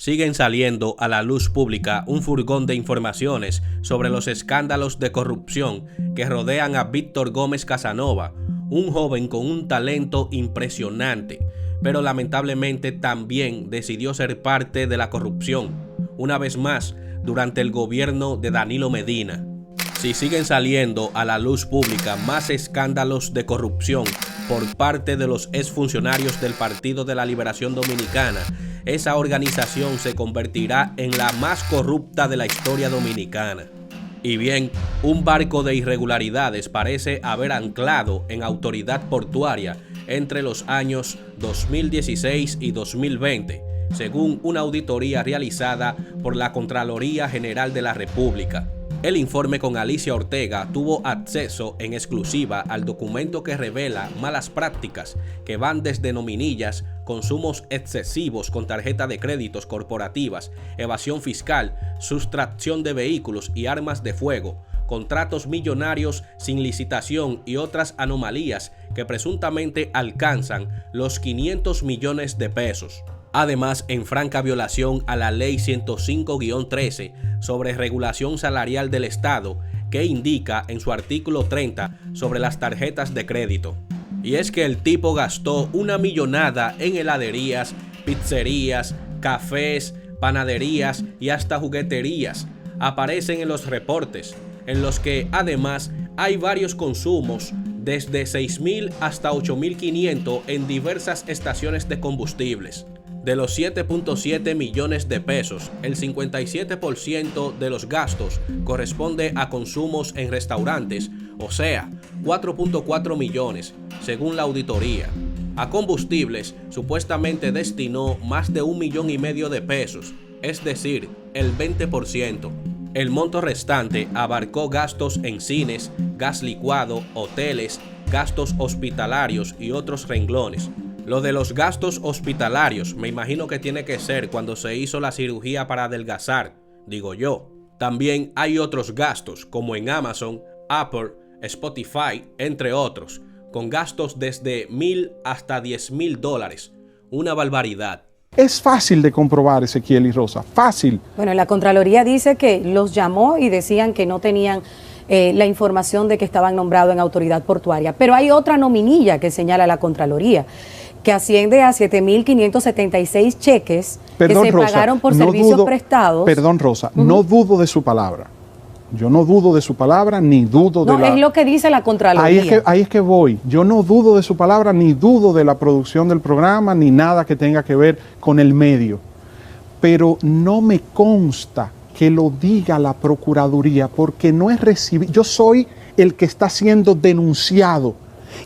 siguen saliendo a la luz pública un furgón de informaciones sobre los escándalos de corrupción que rodean a Víctor Gómez Casanova, un joven con un talento impresionante, pero lamentablemente también decidió ser parte de la corrupción, una vez más durante el gobierno de Danilo Medina. Si siguen saliendo a la luz pública más escándalos de corrupción por parte de los exfuncionarios del Partido de la Liberación Dominicana, esa organización se convertirá en la más corrupta de la historia dominicana. Y bien, un barco de irregularidades parece haber anclado en Autoridad Portuaria entre los años 2016 y 2020, según una auditoría realizada por la Contraloría General de la República. El informe con Alicia Ortega tuvo acceso en exclusiva al documento que revela malas prácticas que van desde nominillas, consumos excesivos con tarjeta de créditos corporativas, evasión fiscal, sustracción de vehículos y armas de fuego, contratos millonarios sin licitación y otras anomalías que presuntamente alcanzan los 500 millones de pesos. Además, en franca violación a la Ley 105-13 sobre regulación salarial del Estado, que indica en su artículo 30 sobre las tarjetas de crédito. Y es que el tipo gastó una millonada en heladerías, pizzerías, cafés, panaderías y hasta jugueterías. Aparecen en los reportes, en los que además hay varios consumos desde 6.000 hasta 8.500 en diversas estaciones de combustibles. De los 7.7 millones de pesos, el 57% de los gastos corresponde a consumos en restaurantes, o sea, 4.4 millones, según la auditoría. A combustibles, supuestamente destinó más de 1,5 millones de pesos, es decir, el 20%. El monto restante abarcó gastos en cines, gas licuado, hoteles, gastos hospitalarios y otros renglones. Lo de los gastos hospitalarios me imagino que tiene que ser cuando se hizo la cirugía para adelgazar, digo yo. También hay otros gastos como en Amazon, Apple, Spotify, entre otros, con gastos desde $1,000 hasta $10,000. Una barbaridad. Es fácil de comprobar, Ezequiel y Rosa, fácil. Bueno, la Contraloría dice que los llamó y decían que no tenían la información de que estaban nombrados en Autoridad Portuaria, pero hay otra nominilla que señala la Contraloría, que asciende a 7.576 cheques que se pagaron por servicios prestados. Perdón, Rosa, no dudo de su palabra. Yo no dudo de su palabra, ni dudo de la... No, es lo que dice la Contraloría. Ahí es que voy. Yo no dudo de su palabra, ni dudo de la producción del programa, ni nada que tenga que ver con el medio. Pero no me consta que lo diga la Procuraduría, porque no es recibido. Yo soy el que está siendo denunciado.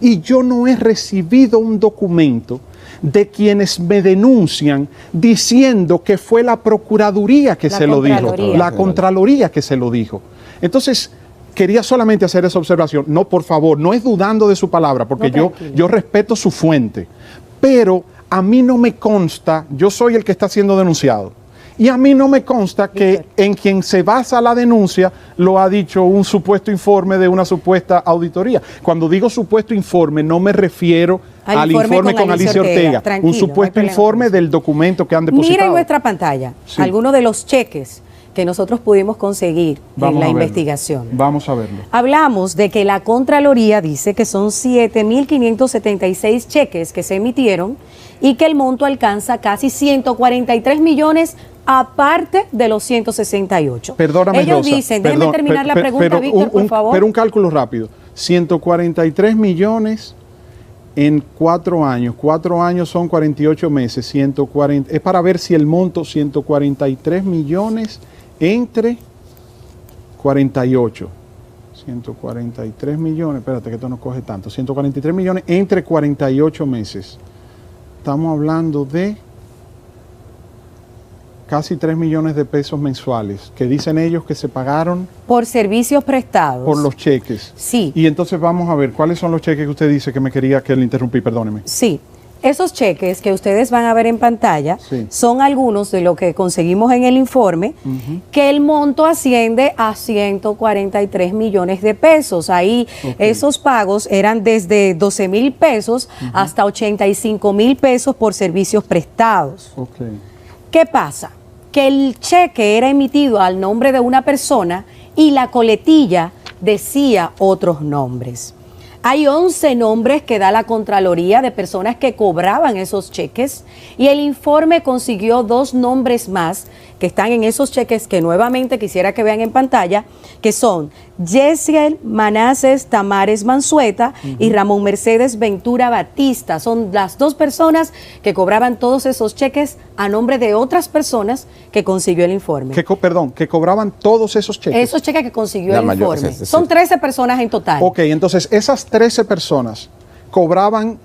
Y yo no he recibido un documento de quienes me denuncian diciendo que fue la Procuraduría que se lo dijo, la Contraloría que se lo dijo. Entonces, quería solamente hacer esa observación. No, por favor, no es dudando de su palabra, porque yo respeto su fuente, pero a mí no me consta, yo soy el que está siendo denunciado. Y a mí no me consta que en quien se basa la denuncia lo ha dicho un supuesto informe de una supuesta auditoría. Cuando digo supuesto informe, no me refiero al informe con Alicia Ortega. Un supuesto informe del documento que han depositado. Mira en nuestra pantalla algunos de los cheques que nosotros pudimos conseguir en la investigación. Vamos a verlo. Hablamos de que la Contraloría dice que son 7.576 cheques que se emitieron y que el monto alcanza casi 143 millones aparte de los 168. Perdóname, ellos Rosa, dicen, déjeme terminar la pregunta, Víctor, por favor. Pero un cálculo rápido. 143 millones en 4 años. 4 años son 48 meses. 140, es para ver si el monto 143 millones entre 48. 143 millones, espérate que esto no coge tanto. 143 millones entre 48 meses. Estamos hablando de casi 3 millones de pesos mensuales, que dicen ellos que se pagaron por servicios prestados. Por los cheques. Sí. Y entonces vamos a ver, ¿cuáles son los cheques que usted dice que me quería que le interrumpí? Perdóneme. Sí. Esos cheques que ustedes van a ver en pantalla son algunos de lo que conseguimos en el informe, que el monto asciende a 143 millones de pesos. Ahí esos pagos eran desde 12,000 pesos hasta 85,000 pesos por servicios prestados. ¿Qué pasa? que el cheque era emitido al nombre de una persona y la coletilla decía otros nombres. Hay 11 nombres que da la Contraloría de personas que cobraban esos cheques y el informe consiguió 2 nombres más que están en esos cheques que nuevamente quisiera que vean en pantalla, que son Yesiel Manassés Tamares Mansueta y Ramón Mercedes Ventura Batista. Son las 2 personas que cobraban todos esos cheques a nombre de otras personas que consiguió el informe. Que cobraban todos esos cheques. Esos cheques que consiguió La el mayor, informe. es decir. Son 13 personas en total. Ok, entonces esas 13 personas cobraban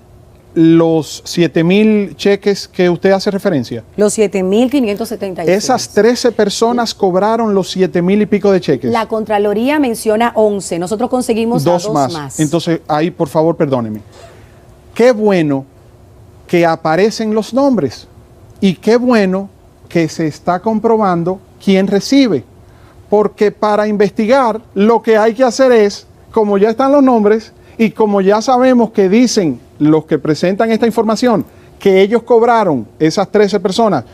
los 7,000 cheques que usted hace referencia. Los 7.576. Esas 13 personas cobraron los 7,000 y pico de cheques. La Contraloría menciona 11. Nosotros conseguimos a 2 más. Entonces, ahí, por favor, perdóneme. Qué bueno que aparecen los nombres y qué bueno que se está comprobando quién recibe. Porque para investigar lo que hay que hacer es, como ya están los nombres y como ya sabemos que dicen los que presentan esta información, que ellos cobraron, esas 13 personas,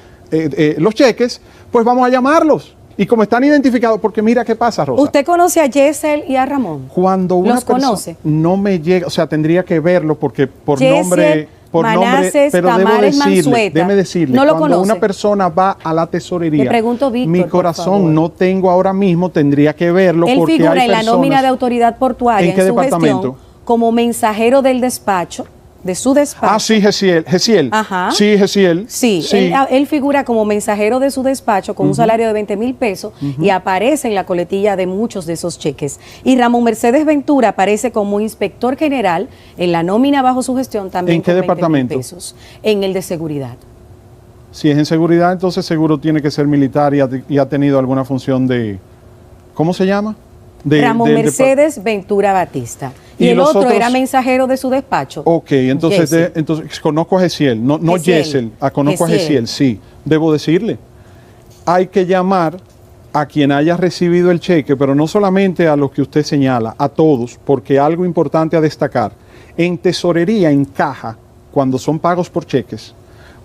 los cheques, pues vamos a llamarlos. Y como están identificados, porque mira qué pasa, Rosa. ¿Usted conoce a Yesiel y a Ramón? Cuando una ¿Los conoce? no me llega, o sea, tendría que verlo porque por Yesiel nombre, Manassés pero Tamares déjeme decirle, ¿No lo cuando conoce? una persona va a la tesorería, Le pregunto, Víctor, mi por corazón favor. no tengo ahora mismo, tendría que verlo Él porque figura hay en la personas. nómina de autoridad portuaria ¿En qué su departamento? gestión como mensajero del despacho, de su despacho. Ah, sí, Gesiel. Ajá. Sí, Gesiel. Sí, él figura como mensajero de su despacho con un salario de 20,000 pesos y aparece en la coletilla de muchos de esos cheques. Y Ramón Mercedes Ventura aparece como inspector general en la nómina bajo su gestión también. ¿En qué con 20,000 departamento? pesos, en el de seguridad. Si es en seguridad, entonces seguro tiene que ser militar y ha tenido alguna función de, ¿cómo se llama? Ramón Mercedes Ventura Batista. Y el los otro otros era mensajero de su despacho. Ok, entonces, Yesiel. entonces conozco a Gesiel, no Yesiel, conozco a Gesiel. Gesiel, sí, debo decirle. Hay que llamar a quien haya recibido el cheque, pero no solamente a los que usted señala, a todos, porque algo importante a destacar, en tesorería, en caja, cuando son pagos por cheques,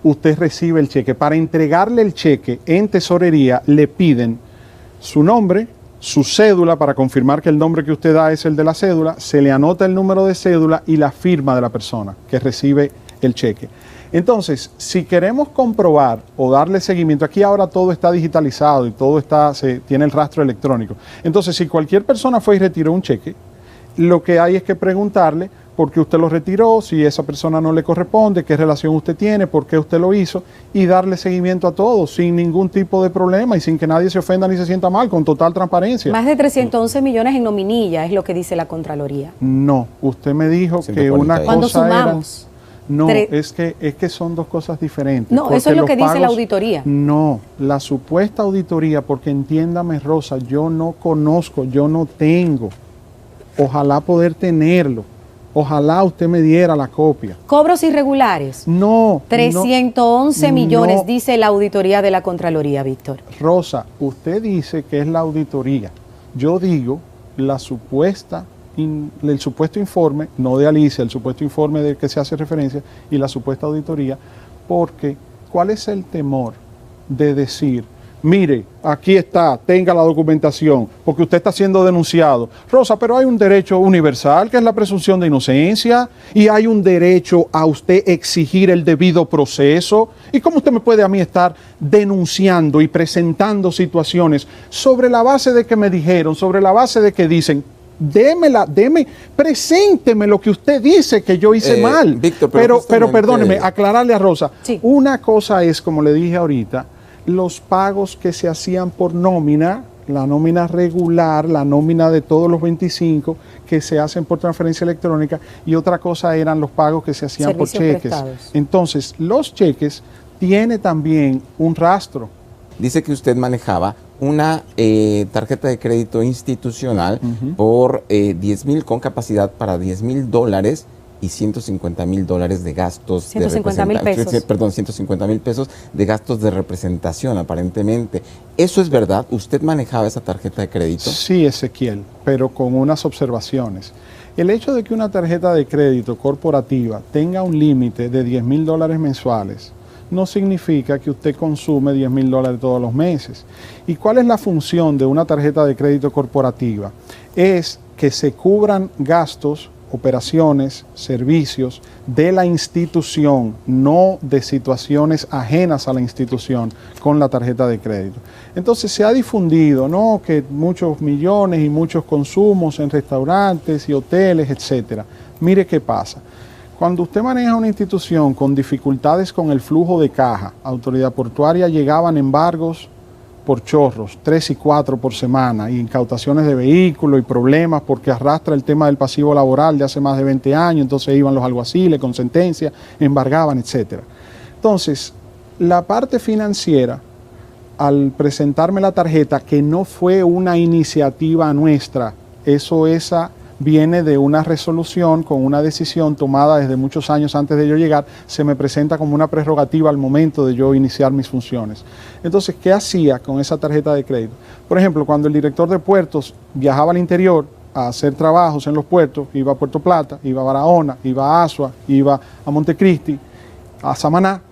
usted recibe el cheque. Para entregarle el cheque en tesorería le piden su nombre, su cédula para confirmar que el nombre que usted da es el de la cédula, se le anota el número de cédula y la firma de la persona que recibe el cheque. Entonces, si queremos comprobar o darle seguimiento, aquí ahora todo está digitalizado y todo tiene el rastro electrónico. Entonces, si cualquier persona fue y retiró un cheque, lo que hay es que preguntarle por qué usted lo retiró, si esa persona no le corresponde, qué relación usted tiene, por qué usted lo hizo, y darle seguimiento a todo sin ningún tipo de problema y sin que nadie se ofenda ni se sienta mal, con total transparencia. Más de 311 millones en nominilla es lo que dice la Contraloría. No, usted me dijo que 140 una ahí. Cuando cosa era... sumamos. No, Tre- es que son dos cosas diferentes. No, porque eso es lo los que dice la pagos- auditoría. No, la supuesta auditoría, porque entiéndame, Rosa, yo no conozco, yo no tengo. Ojalá poder tenerlo. Ojalá usted me diera la copia. Cobros irregulares. No. 311 no, millones, no. dice la auditoría de la Contraloría, Víctor. Rosa, usted dice que es la auditoría. Yo digo el supuesto informe, no de Alicia, el supuesto informe del que se hace referencia y la supuesta auditoría, porque ¿cuál es el temor de decir, mire, aquí está, tenga la documentación, porque usted está siendo denunciado? Rosa, pero hay un derecho universal que es la presunción de inocencia y hay un derecho a usted exigir el debido proceso. ¿Y cómo usted me puede a mí estar denunciando y presentando situaciones sobre la base de que me dijeron, sobre la base de que dicen? Presénteme lo que usted dice que yo hice mal. Víctor, pero justamente- perdóneme, aclararle a Rosa. Sí. Una cosa es, como le dije ahorita, los pagos que se hacían por nómina, la nómina regular, la nómina de todos los 25 que se hacen por transferencia electrónica, y otra cosa eran los pagos que se hacían por Servicios cheques. prestados. Entonces, los cheques tiene también un rastro. Dice que usted manejaba una tarjeta de crédito institucional por 10,000 con capacidad para $10,000 y $150,000 de gastos 150,000 pesos. Perdón, 150,000 pesos de gastos de representación, aparentemente. ¿Eso es verdad? ¿Usted manejaba esa tarjeta de crédito? Sí, Ezequiel, pero con unas observaciones. El hecho de que una tarjeta de crédito corporativa tenga un límite de $10,000 mensuales no significa que usted consume $10,000 todos los meses. ¿Y cuál es la función de una tarjeta de crédito corporativa? Es que se cubran gastos, operaciones, servicios de la institución, no de situaciones ajenas a la institución con la tarjeta de crédito. Entonces se ha difundido, ¿no?, que muchos millones y muchos consumos en restaurantes y hoteles, etcétera. Mire qué pasa. Cuando usted maneja una institución con dificultades con el flujo de caja, Autoridad Portuaria llegaban embargos por chorros, 3 y 4 por semana, y incautaciones de vehículos y problemas porque arrastra el tema del pasivo laboral de hace más de 20 años, entonces iban los alguaciles con sentencia, embargaban, etc. Entonces, la parte financiera, al presentarme la tarjeta, que no fue una iniciativa nuestra, esa viene de una resolución con una decisión tomada desde muchos años antes de yo llegar, se me presenta como una prerrogativa al momento de yo iniciar mis funciones. Entonces, ¿qué hacía con esa tarjeta de crédito? Por ejemplo, cuando el director de puertos viajaba al interior a hacer trabajos en los puertos, iba a Puerto Plata, iba a Barahona, iba a Asua, iba a Montecristi, a Samaná,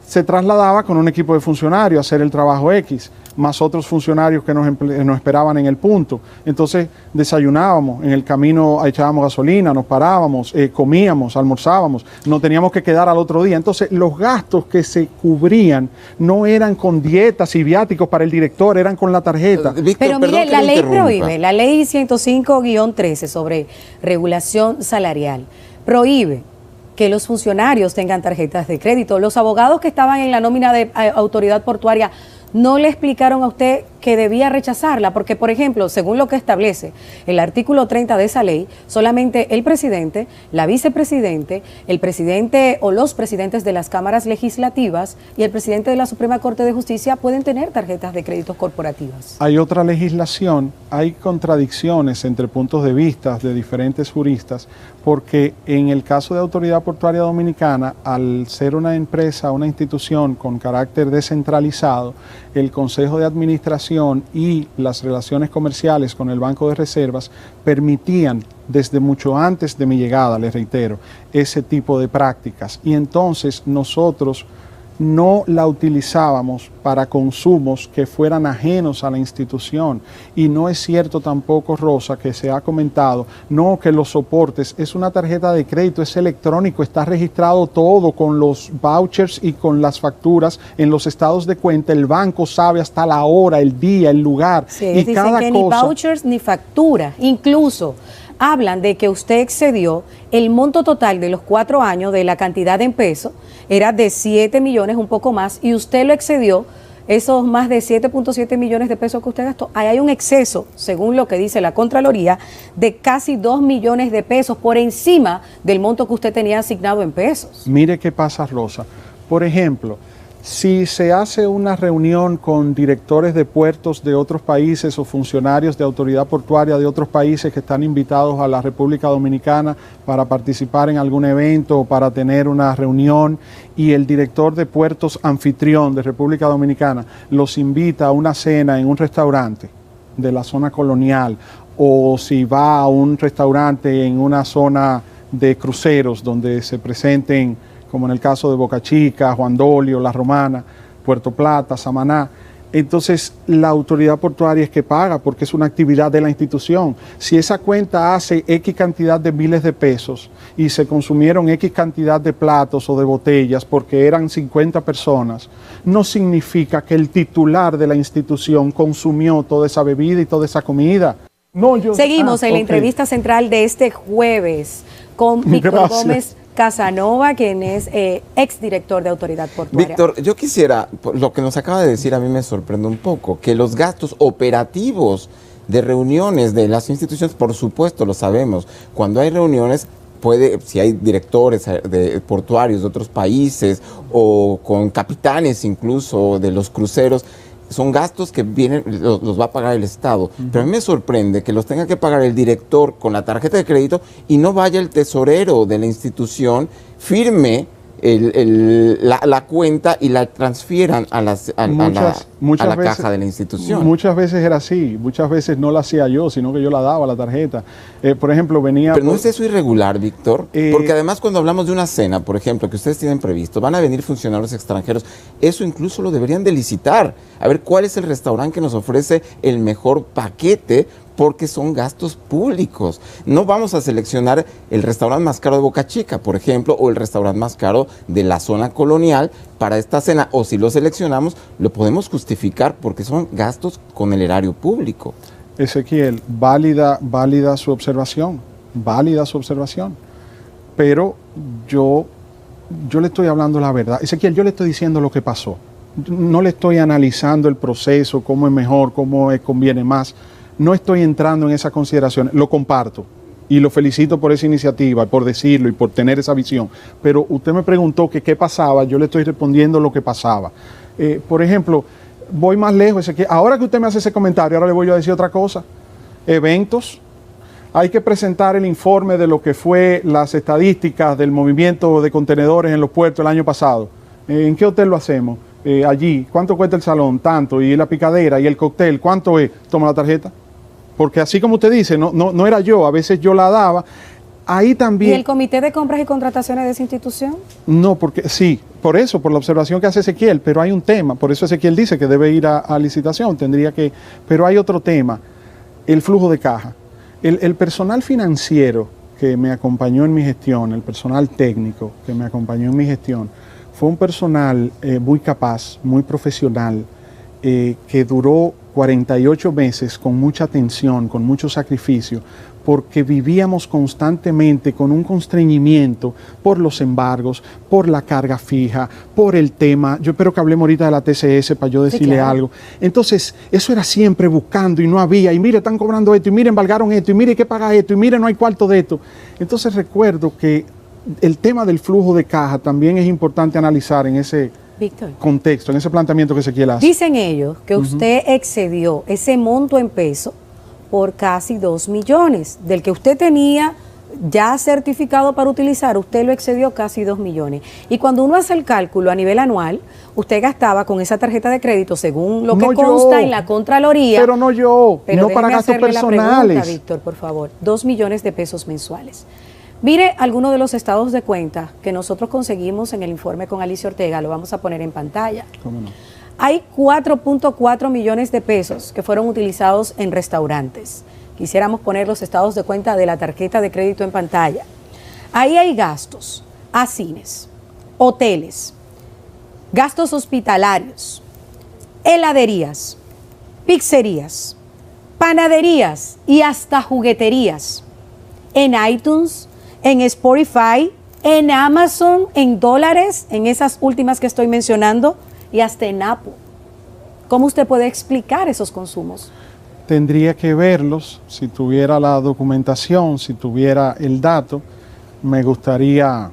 se trasladaba con un equipo de funcionarios a hacer el trabajo X, más otros funcionarios que nos esperaban en el punto. Entonces desayunábamos, en el camino echábamos gasolina, nos parábamos, comíamos, almorzábamos, nos teníamos que quedar al otro día. Entonces los gastos que se cubrían no eran con dietas y viáticos para el director, eran con la tarjeta. Víctor, pero mire, la ley prohíbe, la ley 105-13 sobre regulación salarial, prohíbe que los funcionarios tengan tarjetas de crédito. Los abogados que estaban en la nómina de Autoridad Portuaria no le explicaron a usted que debía rechazarla, porque, por ejemplo, según lo que establece el artículo 30 de esa ley, solamente el presidente, la vicepresidente, el presidente o los presidentes de las cámaras legislativas y el presidente de la Suprema Corte de Justicia pueden tener tarjetas de créditos corporativas. Hay otra legislación, hay contradicciones entre puntos de vista de diferentes juristas, porque en el caso de Autoridad Portuaria Dominicana, al ser una empresa, una institución con carácter descentralizado, el Consejo de Administración y las relaciones comerciales con el Banco de Reservas permitían, desde mucho antes de mi llegada, les reitero, ese tipo de prácticas. Y entonces nosotros no la utilizábamos para consumos que fueran ajenos a la institución. Y no es cierto tampoco, Rosa, que se ha comentado, no, que los soportes, es una tarjeta de crédito, es electrónico, está registrado todo con los vouchers y con las facturas en los estados de cuenta. El banco sabe hasta la hora, el día, el lugar. Sí, y dicen cada que cosa, ni vouchers ni factura, incluso hablan de que usted excedió el monto total de los 4 años de la cantidad en pesos, era de 7 millones, un poco más, y usted lo excedió, esos más de 7.7 millones de pesos que usted gastó. Ahí hay un exceso, según lo que dice la Contraloría, de casi 2 millones de pesos por encima del monto que usted tenía asignado en pesos. Mire qué pasa, Rosa. Por ejemplo, si se hace una reunión con directores de puertos de otros países o funcionarios de autoridad portuaria de otros países que están invitados a la República Dominicana para participar en algún evento o para tener una reunión, y el director de puertos anfitrión de República Dominicana los invita a una cena en un restaurante de la zona colonial, o si va a un restaurante en una zona de cruceros donde se presenten, como en el caso de Boca Chica, Juan Dolio, La Romana, Puerto Plata, Samaná. Entonces la autoridad portuaria es que paga porque es una actividad de la institución. Si esa cuenta hace X cantidad de miles de pesos y se consumieron X cantidad de platos o de botellas porque eran 50 personas, no significa que el titular de la institución consumió toda esa bebida y toda esa comida. No, Seguimos en la entrevista central de este jueves con Víctor Gómez Casanova, quien es exdirector de Autoridad Portuaria. Víctor, yo quisiera, lo que nos acaba de decir a mí me sorprende un poco, que los gastos operativos de reuniones de las instituciones, por supuesto, lo sabemos, cuando hay reuniones, si hay directores de portuarios de otros países o con capitanes incluso de los cruceros, son gastos que vienen, los va a pagar el Estado. Pero a mí me sorprende que los tenga que pagar el director con la tarjeta de crédito y no vaya el tesorero de la institución, firme la cuenta y la transfieran a la caja de la institución. Muchas veces era así, muchas veces no la hacía yo, sino que yo la daba la tarjeta. Por ejemplo, venía... Pero ¿no es eso irregular, Víctor? Porque además cuando hablamos de una cena, por ejemplo, que ustedes tienen previsto, van a venir funcionarios extranjeros, eso incluso lo deberían de licitar. A ver cuál es el restaurante que nos ofrece el mejor paquete, porque son gastos públicos. No vamos a seleccionar el restaurante más caro de Boca Chica, por ejemplo, o el restaurante más caro de la zona colonial para esta cena, o si lo seleccionamos, lo podemos justificar porque son gastos con el erario público. Ezequiel, válida su observación, pero yo le estoy hablando la verdad. Ezequiel, yo le estoy diciendo lo que pasó. No le estoy analizando el proceso, cómo es mejor, cómo conviene más. No estoy entrando en esas consideraciones, lo comparto y lo felicito por esa iniciativa, por decirlo y por tener esa visión. Pero usted me preguntó que qué pasaba, yo le estoy respondiendo lo que pasaba. Por ejemplo, voy más lejos, ahora que usted me hace ese comentario, ahora le voy a decir otra cosa. Eventos, hay que presentar el informe de lo que fue las estadísticas del movimiento de contenedores en los puertos el año pasado. ¿En qué hotel lo hacemos? Allí, ¿cuánto cuesta el salón? Tanto, y la picadera y el cóctel, ¿cuánto es? Toma la tarjeta. Porque así como usted dice, no era yo, a veces yo la daba. Ahí también... ¿Y el Comité de Compras y Contrataciones de esa institución? No, porque sí, por eso, por la observación que hace Ezequiel, pero hay un tema, por eso Ezequiel dice que debe ir a licitación, pero hay otro tema, el flujo de caja. El personal financiero que me acompañó en mi gestión, el personal técnico que me acompañó en mi gestión, fue un personal muy capaz, muy profesional, que duró 48 meses con mucha atención, con mucho sacrificio, porque vivíamos constantemente con un constreñimiento por los embargos, por la carga fija, por el tema. Yo espero que hablemos ahorita de la TCS para yo decirle claro. algo. Entonces, eso era siempre buscando y no había, y mire, están cobrando esto, y mire, embargaron esto, y mire, hay que pagar esto, y mire, no hay cuarto de esto. Entonces recuerdo que el tema del flujo de caja también es importante analizar en ese Víctor, contexto, en ese planteamiento que Ezequiel hace. dicen ellos que usted excedió ese monto en peso por casi 2 millones. Del que usted tenía ya certificado para utilizar, usted lo excedió casi 2 millones. Y cuando uno hace el cálculo a nivel anual, usted gastaba con esa tarjeta de crédito, según lo que consta en la Contraloría. Pero no yo, pero no para gastos personales. La pregunta, Víctor, por favor, 2 millones de pesos mensuales. Mire algunos de los estados de cuenta que nosotros conseguimos en el informe con Alicia Ortega, lo vamos a poner en pantalla. ¿Cómo no? Hay 4.4 millones de pesos que fueron utilizados en restaurantes. Quisiéramos poner los estados de cuenta de la tarjeta de crédito en pantalla. Ahí hay gastos a cines, hoteles, gastos hospitalarios, heladerías, pizzerías, panaderías y hasta jugueterías. En iTunes, en Spotify, en Amazon, en dólares, en esas últimas que estoy mencionando, y hasta en Apple. ¿Cómo usted puede explicar esos consumos? Tendría que verlos, si tuviera la documentación, si tuviera el dato. Me gustaría,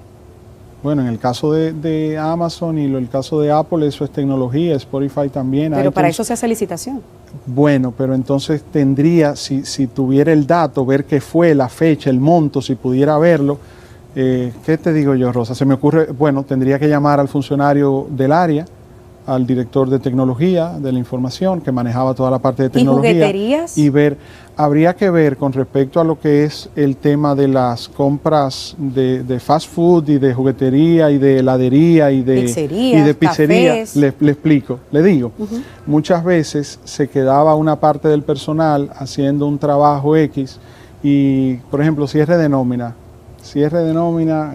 bueno, en el caso de Amazon y el caso de Apple, eso es tecnología, Spotify también. Pero iTunes, para eso se hace licitación. Bueno, pero entonces tendría, si tuviera el dato, ver qué fue, la fecha, el monto, si pudiera verlo. ¿Qué te digo yo, Rosa? Se me ocurre, bueno, tendría que llamar al funcionario del área, al director de tecnología, de la información, que manejaba toda la parte de tecnología. ¿Y jugueterías? Y ver, habría que ver con respecto a lo que es el tema de las compras de fast food y de juguetería y de heladería y de pizzería. Le explico, le digo. Muchas veces se quedaba una parte del personal haciendo un trabajo X y, por ejemplo, cierre de nómina,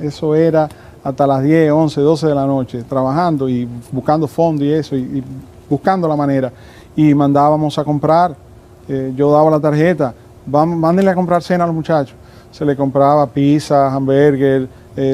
eso era hasta las 10, 11, 12 de la noche, trabajando y buscando fondos y eso, y buscando la manera. Y mandábamos a comprar, yo daba la tarjeta, mándenle a comprar cena a los muchachos. Se le compraba pizza, hamburger,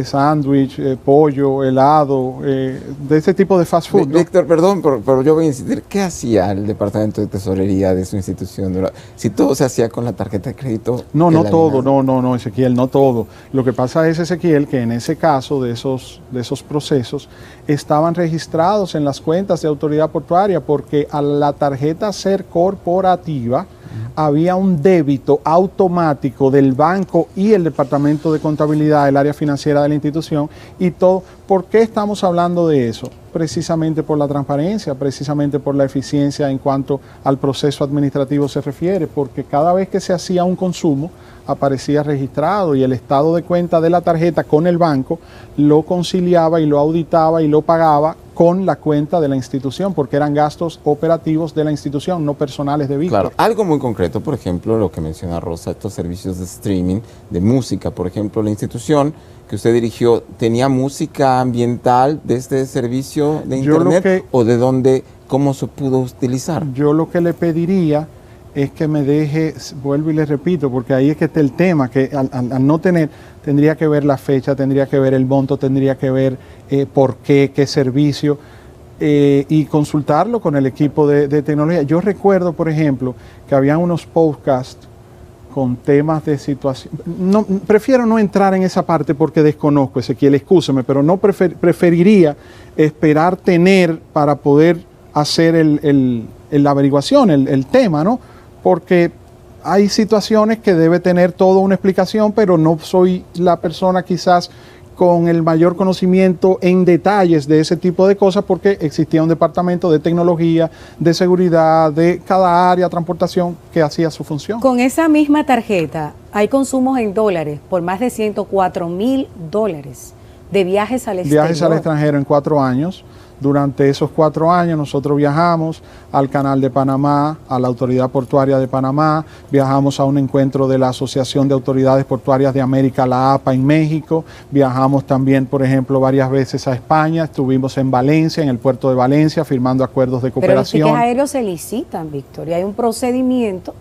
sándwich, pollo, helado, de ese tipo de fast food. ¿No? Víctor, perdón, pero yo voy a insistir, ¿qué hacía el departamento de tesorería de su institución? Si todo se hacía con la tarjeta de crédito. No todo, no, Ezequiel, no todo. Lo que pasa es, Ezequiel, que en ese caso de esos procesos estaban registrados en las cuentas de autoridad portuaria, porque a la tarjeta ser corporativa, había un débito automático del banco y el departamento de contabilidad, el área financiera de la institución y todo. ¿Por qué estamos hablando de eso? Precisamente por la transparencia, precisamente por la eficiencia en cuanto al proceso administrativo se refiere, porque cada vez que se hacía un consumo aparecía registrado y el estado de cuenta de la tarjeta con el banco lo conciliaba y lo auditaba y lo pagaba con la cuenta de la institución, porque eran gastos operativos de la institución, no personales de Víctor. Claro, algo muy concreto, por ejemplo, lo que menciona Rosa, estos servicios de streaming, de música, por ejemplo, la institución que usted dirigió, ¿tenía música ambiental de este servicio de internet o de dónde, cómo se pudo utilizar? Yo lo que le pediría es que me deje, vuelvo y le repito, porque ahí es que está el tema, que al no tener, tendría que ver la fecha, tendría que ver el monto, tendría que ver por qué servicio, y consultarlo con el equipo de tecnología. Yo recuerdo, por ejemplo, que habían unos podcasts con temas de situación. No, prefiero no entrar en esa parte porque desconozco, Ezequiel, excúseme, pero no preferiría esperar tener para poder hacer la averiguación, el tema, ¿no? Porque hay situaciones que debe tener toda una explicación, pero no soy la persona quizás con el mayor conocimiento en detalles de ese tipo de cosas, porque existía un departamento de tecnología, de seguridad, de cada área, transportación, que hacía su función. Con esa misma tarjeta hay consumos en dólares por más de $104,000 de viajes al exterior. Viajes al extranjero en 4 años. Durante esos 4 años nosotros viajamos al Canal de Panamá, a la Autoridad Portuaria de Panamá, viajamos a un encuentro de la Asociación de Autoridades Portuarias de América, la APA, en México, viajamos también, por ejemplo, varias veces a España, estuvimos en Valencia, en el puerto de Valencia, firmando acuerdos de cooperación. Pero los tickets aéreos se licitan, Víctor, y hay un procedimiento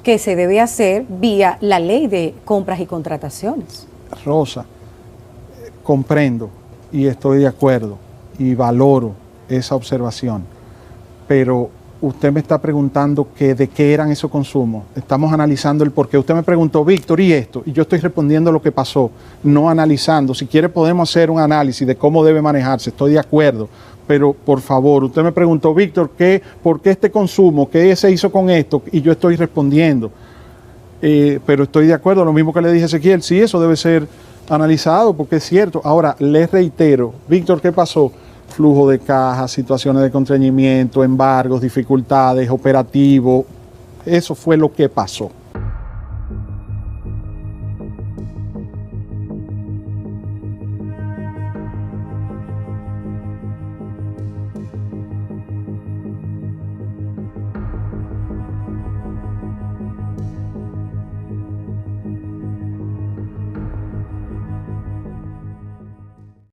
que se debe hacer vía la ley de compras y contrataciones. Rosa, comprendo y estoy de acuerdo y valoro esa observación, pero usted me está preguntando que de qué eran esos consumos. Estamos analizando el porqué. Usted me preguntó, Víctor, ¿y esto? Y yo estoy respondiendo lo que pasó, no analizando. Si quiere podemos hacer un análisis de cómo debe manejarse, estoy de acuerdo, pero por favor, usted me preguntó, Víctor, ¿por qué este consumo? ¿Qué se hizo con esto? Y yo estoy respondiendo. Pero estoy de acuerdo, lo mismo que le dije a Ezequiel, sí, eso debe ser analizado, porque es cierto. Ahora, les reitero, Víctor, ¿qué pasó? Flujo de caja, situaciones de constreñimiento, embargos, dificultades, operativos, eso fue lo que pasó.